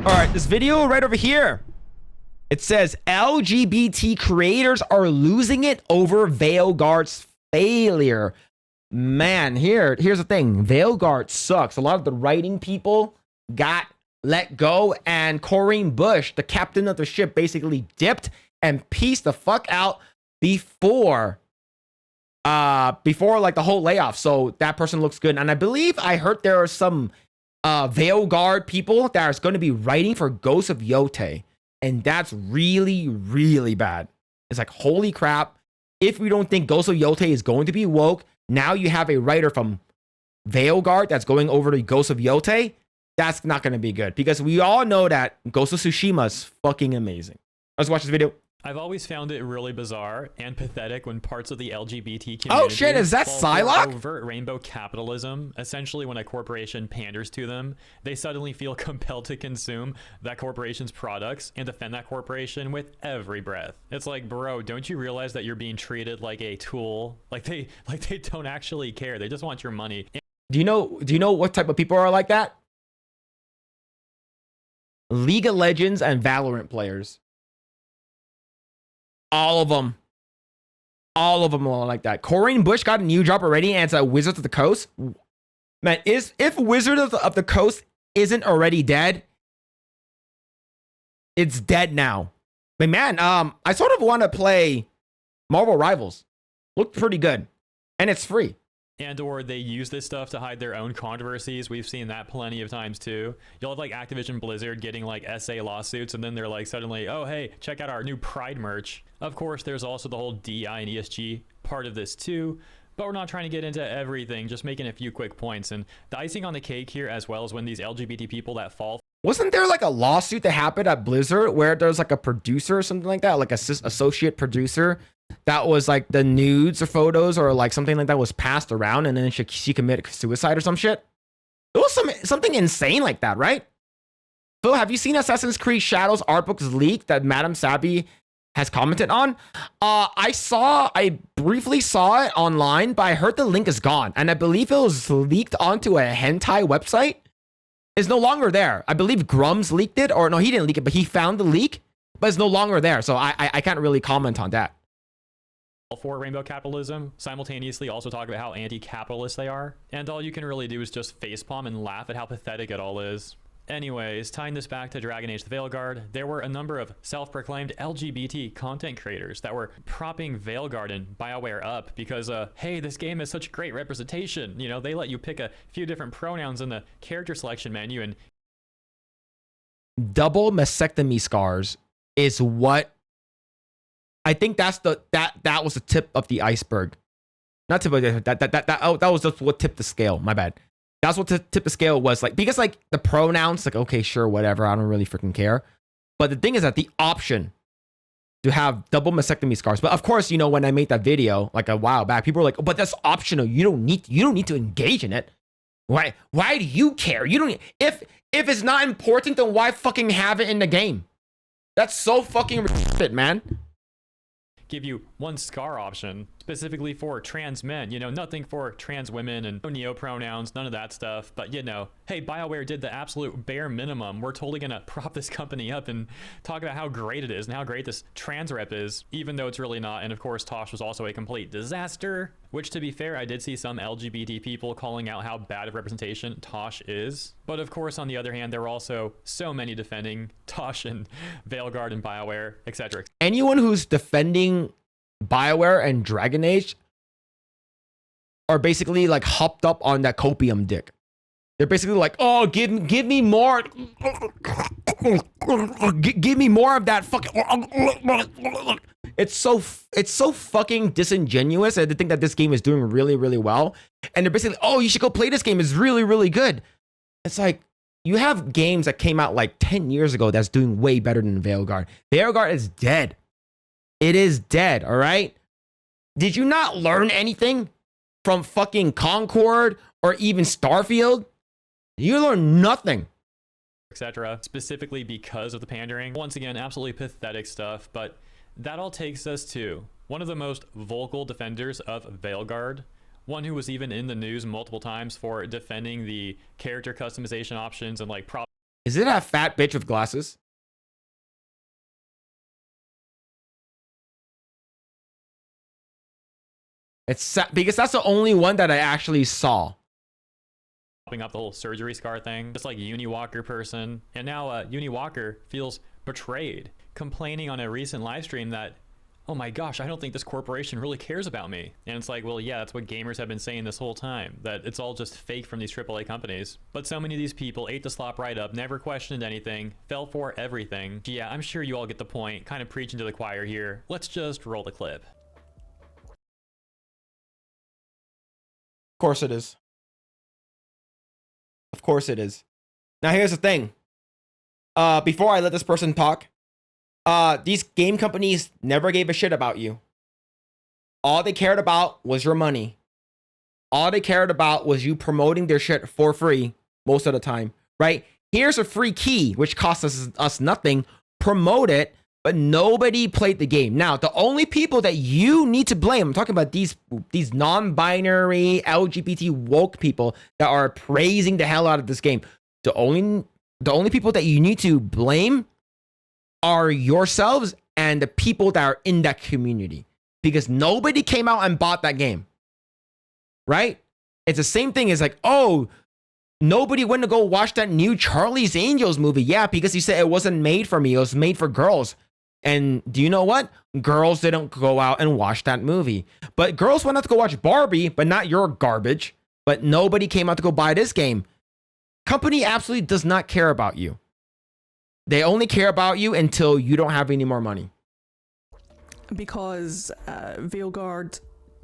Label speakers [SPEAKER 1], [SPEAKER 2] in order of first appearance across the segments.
[SPEAKER 1] All right, this video right over here. It says LGBT creators are losing it over Veilguard's failure. Man, here's the thing. Veilguard sucks. A lot of the writing people got let go, and Corinne Bush, the captain of the ship, basically dipped and pieced the fuck out before like the whole layoff. So that person looks good. And I believe I heard there are some Veilguard people that are going to be writing for Ghost of Yote. And that's really, really bad. It's like, holy crap. If we don't think Ghost of Yote is going to be woke, now you have a writer from Veilguard that's going over to Ghost of Yote. That's not going to be good, because we all know that Ghost of Tsushima is fucking amazing. Let's watch this video.
[SPEAKER 2] I've always found it really bizarre and pathetic when parts of the LGBT community
[SPEAKER 1] Oh shit, is that Psylocke?
[SPEAKER 2] Overt rainbow capitalism. Essentially, when a corporation panders to them, they suddenly feel compelled to consume that corporation's products and defend that corporation with every breath. It's like, bro, don't you realize that you're being treated like a tool? Like they don't actually care. They just want your money.
[SPEAKER 1] Do you know what type of people are like that? League of Legends and Valorant players. All of them are like that. Corinne Bush got a new job already, and it's a Wizard of the Coast. Man, if Wizard of the Coast isn't already dead, it's dead now. But man, I sort of want to play Marvel Rivals. Looked pretty good, and it's free.
[SPEAKER 2] And or they use this stuff to hide their own controversies. We've seen that plenty of times too. You'll have like Activision Blizzard getting like SA lawsuits, and then they're like suddenly, oh hey, check out our new Pride merch. Of course, there's also the whole DI and ESG part of this too, but we're not trying to get into everything, just making a few quick points. And the icing on the cake here, as well, as when these LGBT people that fall.
[SPEAKER 1] Wasn't there like a lawsuit that happened at Blizzard where there's like a producer or something like that, like a associate producer, that was like the nudes or photos or like something like that was passed around, and then she committed suicide or some shit? It was something insane like that, right? Phil, have you seen Assassin's Creed Shadows art books leak that Madame Sabi has commented on? I briefly saw it online, but I heard the link is gone, and I believe it was leaked onto a hentai website. It's no longer there. I believe Grums leaked it, or no, he didn't leak it, but he found the leak, but it's no longer there, so I can't really comment on that.
[SPEAKER 2] For rainbow capitalism, simultaneously also talk about how anti-capitalist they are, and all you can really do is just facepalm and laugh at how pathetic it all is. Anyways, tying this back to Dragon Age the Veilguard, there were a number of self-proclaimed LGBT content creators that were propping Veilguard and BioWare up because, hey, this game is such great representation. You know, they let you pick a few different pronouns in the character selection menu, and
[SPEAKER 1] double mastectomy scars is what I think that was the tip of the iceberg. Not tip of the, that was just what tipped the scale. My bad. That's what tipped the scale was, like, because like the pronouns, like, okay, sure, whatever, I don't really freaking care. But the thing is that the option to have double mastectomy scars. But of course, you know, when I made that video like a while back, people were like, oh, but that's optional. You don't need to engage in it. Why do you care? You don't if it's not important, then why fucking have it in the game? That's so fucking ridiculous, man.
[SPEAKER 2] Give you one scar option specifically for trans men, you know, nothing for trans women and no neo pronouns, none of that stuff. But you know, hey, BioWare did the absolute bare minimum. We're totally gonna prop this company up and talk about how great it is and how great this trans rep is, even though it's really not. And of course, Tosh was also a complete disaster, which, to be fair, I did see some LGBT people calling out how bad of representation Tosh is. But of course, on the other hand, there were also so many defending Tosh and Veilguard and BioWare, etc.
[SPEAKER 1] Anyone who's defending BioWare and Dragon Age are basically like hopped up on that copium dick. They're basically like, oh, give me more, give me more of that fucking. It's so fucking disingenuous. I think that this game is doing really, really well, and they're basically, oh, you should go play this game. It's really, really good. It's like, you have games that came out like 10 years ago that's doing way better than Veilguard. Veilguard is dead. It is dead, all right? Did you not learn anything from fucking Concord or even Starfield? You learned nothing.
[SPEAKER 2] Etc. Specifically because of the pandering. Once again, absolutely pathetic stuff, but that all takes us to one of the most vocal defenders of Veilguard, one who was even in the news multiple times for defending the character customization options and like
[SPEAKER 1] Is it a fat bitch with glasses? It's because that's the only one that I actually saw.
[SPEAKER 2] Popping up the whole surgery scar thing, just like Uniwalker person. And now Uniwalker feels betrayed, complaining on a recent live stream that, oh my gosh, I don't think this corporation really cares about me. And it's like, well, yeah, that's what gamers have been saying this whole time, that it's all just fake from these AAA companies. But so many of these people ate the slop right up, never questioned anything, fell for everything. Yeah, I'm sure you all get the point, kind of preaching to the choir here. Let's just roll the clip.
[SPEAKER 1] Of course it is. Of course it is. Now here's the thing. Before I let this person talk, these game companies never gave a shit about you. All they cared about was your money. All they cared about was you promoting their shit for free most of the time, right? Here's a free key, which costs us nothing. Promote it, but nobody played the game. Now, the only people that you need to blame, I'm talking about these non-binary LGBT woke people that are praising the hell out of this game. The only people that you need to blame are yourselves and the people that are in that community, because nobody came out and bought that game, right? It's the same thing as like, oh, nobody went to go watch that new Charlie's Angels movie. Yeah, because he said it wasn't made for me. It was made for girls. And do you know what? Girls didn't go out and watch that movie. But girls went out to go watch Barbie, but not your garbage. But nobody came out to go buy this game. Company absolutely does not care about you. They only care about you until you don't have any more money.
[SPEAKER 3] Because Veilguard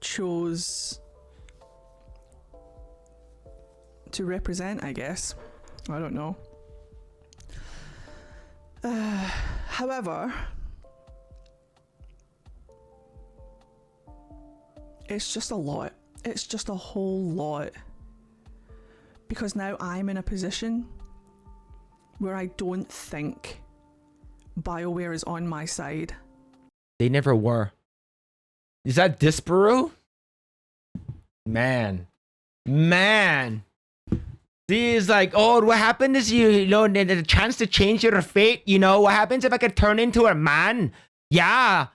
[SPEAKER 3] chose to represent, I guess. I don't know. However, it's just a lot. It's just a whole lot. Because now I'm in a position where I don't think BioWare is on my side.
[SPEAKER 1] They never were. Is that Disparu? Man. This like, oh, what happened is you know, the chance to change your fate, you know, what happens if I could turn into a man? Yeah,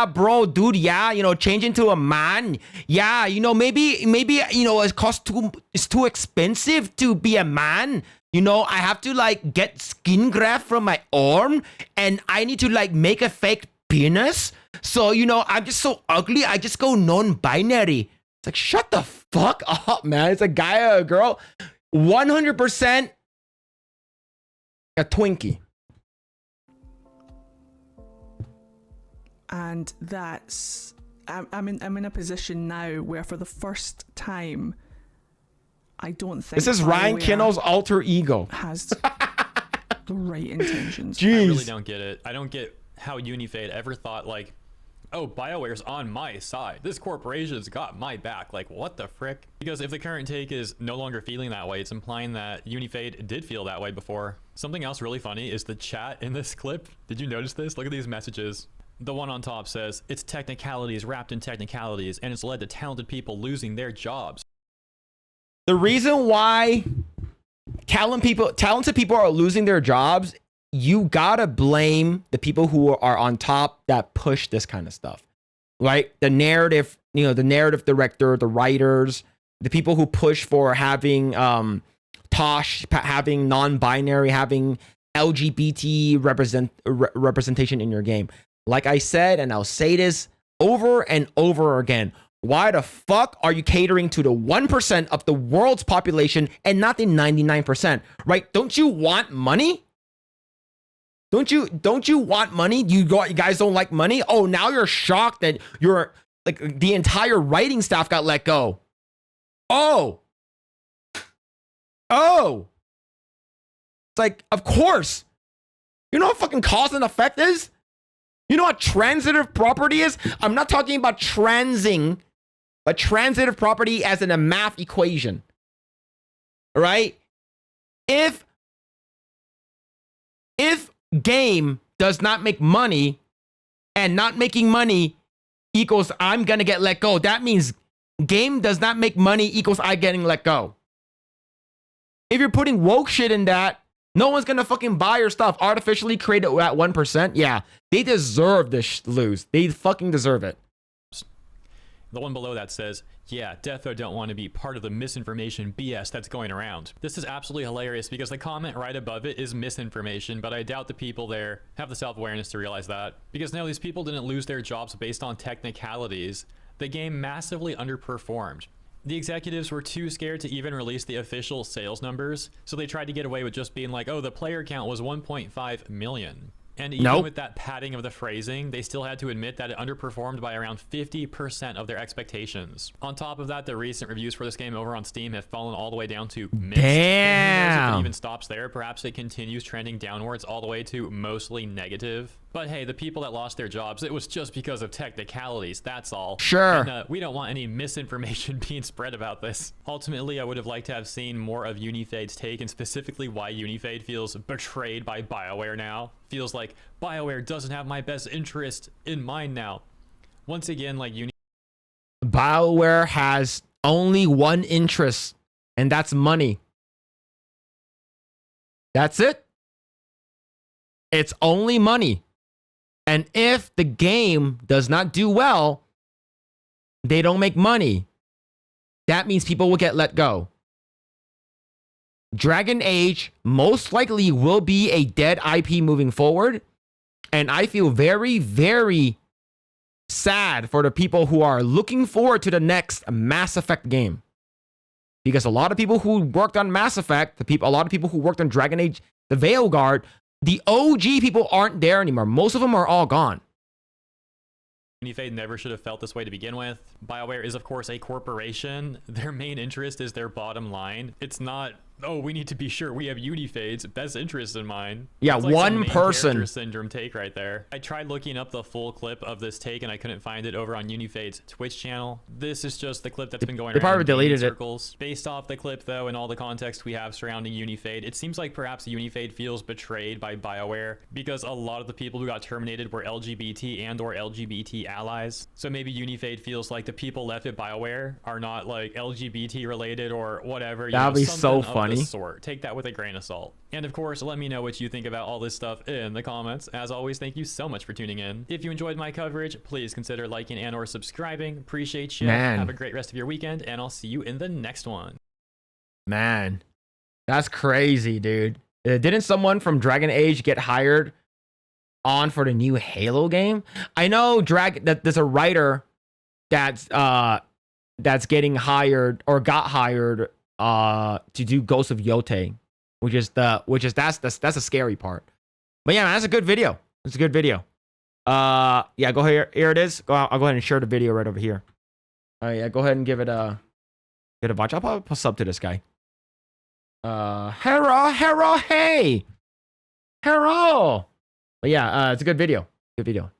[SPEAKER 1] bro, dude, yeah, you know, change into a man. Yeah, you know, maybe, you know, it's too expensive to be a man. You know, I have to like get skin graft from my arm and I need to like make a fake penis. So, you know, I'm just so ugly, I just go non-binary. It's like, shut the fuck up, man. It's a guy or a girl. 100% a Twinkie.
[SPEAKER 3] And that's I'm in a position now where for the first time I don't think
[SPEAKER 1] this is Ryan Kinnell's alter ego.
[SPEAKER 3] Has the right intentions.
[SPEAKER 1] Jeez.
[SPEAKER 2] I really don't get it. I don't get how Unifade ever thought like, oh, BioWare's on my side. This corporation's got my back. Like, what the frick? Because if the current take is no longer feeling that way, it's implying that Unifade did feel that way before. Something else really funny is the chat in this clip. Did you notice this? Look at these messages. The one on top says, it's technicalities wrapped in technicalities, and it's led to talented people losing their jobs.
[SPEAKER 1] The reason why talented people are losing their jobs, you gotta blame the people who are on top that push this kind of stuff, right? The narrative, you know, the narrative director, the writers, the people who push for having Tosh, having non-binary, having LGBT representation in your game. Like I said, and I'll say this over and over again, why the fuck are you catering to the 1% of the world's population and not the 99%, right? Don't you want money? Don't you want money? You guys don't like money? Oh, now you're shocked that you're like the entire writing staff got let go. Oh. It's like, of course. You know what fucking cause and effect is? You know what transitive property is? I'm not talking about transing, but transitive property as in a math equation. All right? If game does not make money and not making money equals I'm gonna get let go, that means game does not make money equals I getting let go. If you're putting woke shit in that, No one's gonna fucking buy your stuff. Artificially create it at 1%. Yeah, they deserve this lose. They fucking deserve it.
[SPEAKER 2] The one below that says, yeah, Defo don't want to be part of the misinformation BS that's going around. This is absolutely hilarious because the comment right above it is misinformation, but I doubt the people there have the self-awareness to realize that. Because no, these people didn't lose their jobs based on technicalities. The game massively underperformed. The executives were too scared to even release the official sales numbers, so they tried to get away with just being like, oh, the player count was 1.5 million. And even with that padding of the phrasing, they still had to admit that it underperformed by around 50% of their expectations. On top of that, the recent reviews for this game over on Steam have fallen all the way down to mixed. And who knows if it even stops there. Perhaps it continues trending downwards all the way to mostly negative. But hey, the people that lost their jobs, it was just because of technicalities, that's all.
[SPEAKER 1] Sure.
[SPEAKER 2] And we don't want any misinformation being spread about this. Ultimately, I would have liked to have seen more of Unifade's take, and specifically why Unifade feels betrayed by BioWare now. Feels like BioWare doesn't have my best interest in mind now. Once again, like
[SPEAKER 1] BioWare has only one interest, and that's money. That's it. It's only money. And if the game does not do well, they don't make money. That means people will get let go. Dragon Age most likely will be a dead IP moving forward. And I feel very, very sad for the people who are looking forward to the next Mass Effect game. Because a lot of people who worked on Mass Effect, a lot of people who worked on Dragon Age, the Veilguard, the OG people aren't there anymore. Most of them are all gone.
[SPEAKER 2] Unifade never should have felt this way to begin with. BioWare is, of course, a corporation. Their main interest is their bottom line. It's not, oh, we need to be sure we have Unifade's best interest in mind.
[SPEAKER 1] Yeah,
[SPEAKER 2] It's like
[SPEAKER 1] one
[SPEAKER 2] some
[SPEAKER 1] person.
[SPEAKER 2] main character syndrome take right there. I tried looking up the full clip of this take and I couldn't find it over on Unifade's Twitch channel. This is just the clip that's been going
[SPEAKER 1] They
[SPEAKER 2] around
[SPEAKER 1] probably
[SPEAKER 2] in gaming
[SPEAKER 1] deleted it.
[SPEAKER 2] circles. Based off the clip, though, and all the context we have surrounding Unifade, it seems like perhaps Unifade feels betrayed by BioWare because a lot of the people who got terminated were LGBT and or LGBT allies. So maybe Unifade feels like the people left at BioWare are not like LGBT related or whatever.
[SPEAKER 1] That'd be so
[SPEAKER 2] something of
[SPEAKER 1] funny.
[SPEAKER 2] the sort. Take that with a grain of salt. And of course, let me know what you think about all this stuff in the comments. As always, thank you so much for tuning in. If you enjoyed my coverage, please consider liking and or subscribing. Appreciate you.
[SPEAKER 1] Man.
[SPEAKER 2] Have a great rest of your weekend, and I'll see you in the next one.
[SPEAKER 1] Man, that's crazy, dude. Didn't someone from Dragon Age get hired on for the new Halo game? I know that there's a writer that's getting hired or got hired to do Ghost of Yote, that's the scary part. But yeah, man, that's a good video. It's a good video. Yeah, go here. Here it is. I'll go ahead and share the video right over here. Yeah, go ahead and give it a watch. I'll probably put sub to this guy. Hero, hey, Hero. But yeah, it's a good video. Good video.